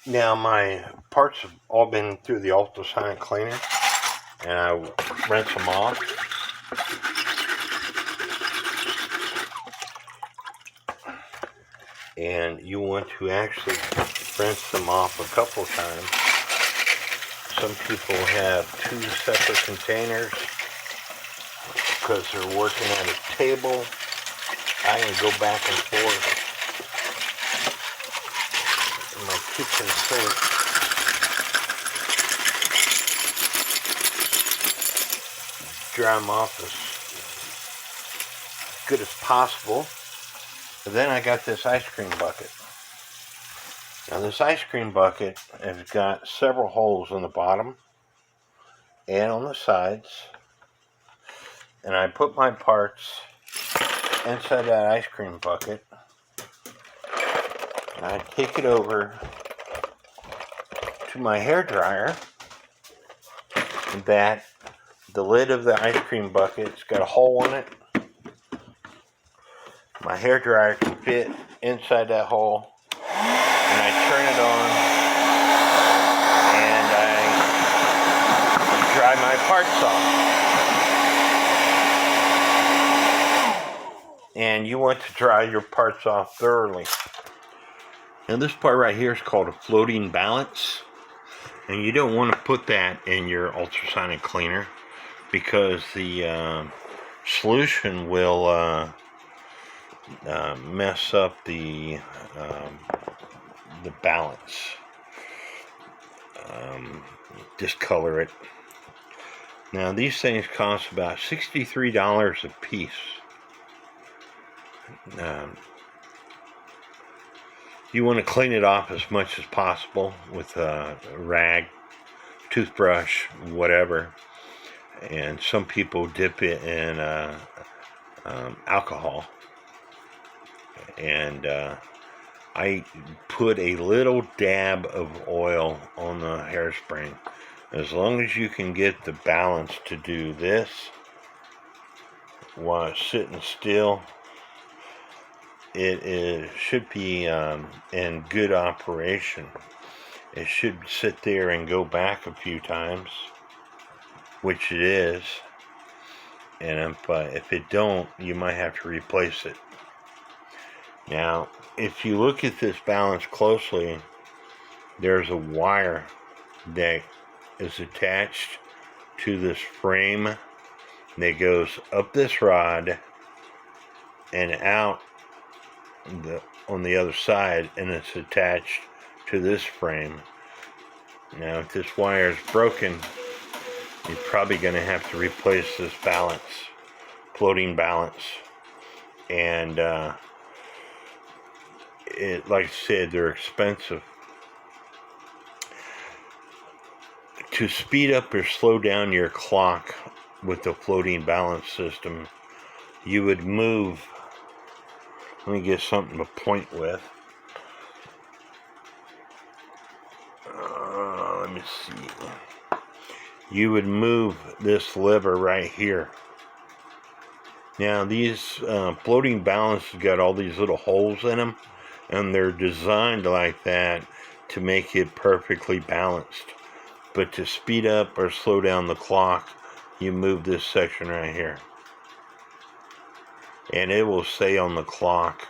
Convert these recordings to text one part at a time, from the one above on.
Now my parts have all been through the ultrasonic cleaner, and I rinse them off. And you want to actually rinse them off a couple times. Some people have 2 separate containers because they're working at a table. I can go back and forth in my kitchen sink. Dry them off as good as possible. But then I got this ice cream bucket. Now this ice cream bucket has got several holes on the bottom and on the sides. And I put my parts inside that ice cream bucket. And I take it over to my hair dryer. That the lid of the ice cream bucket's got a hole in it. My hair dryer can fit inside that hole. And I turn it on and I dry my parts off. And you want to dry your parts off thoroughly. Now this part right here is called a floating balance. And you don't want to put that in your ultrasonic cleaner because the solution will mess up the balance, discolor it. Now these things cost about $63 a piece. You want to clean it off as much as possible with a rag, toothbrush, whatever. And some people dip it in alcohol. And I put a little dab of oil on the hairspring. As long as you can get the balance to do this while it's sitting still, it should be in good operation. It should sit there and go back a few times, which it is. And if it don't, you might have to replace it. Now, if you look at this balance closely, there's a wire that is attached to this frame that goes up this rod and out on the other side, and it's attached to this frame. Now, if this wire is broken, you're probably going to have to replace this balance, floating balance. And like I said, they're expensive. To speed up or slow down your clock with the floating balance system, you would move. Let me get something to point with. Let me see. You would move this lever right here. Now these floating balances got all these little holes in them, and they're designed like that to make it perfectly balanced. But to speed up or slow down the clock, you move this section right here. And it will say on the clock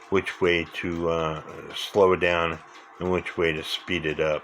which way to slow it down and which way to speed it up.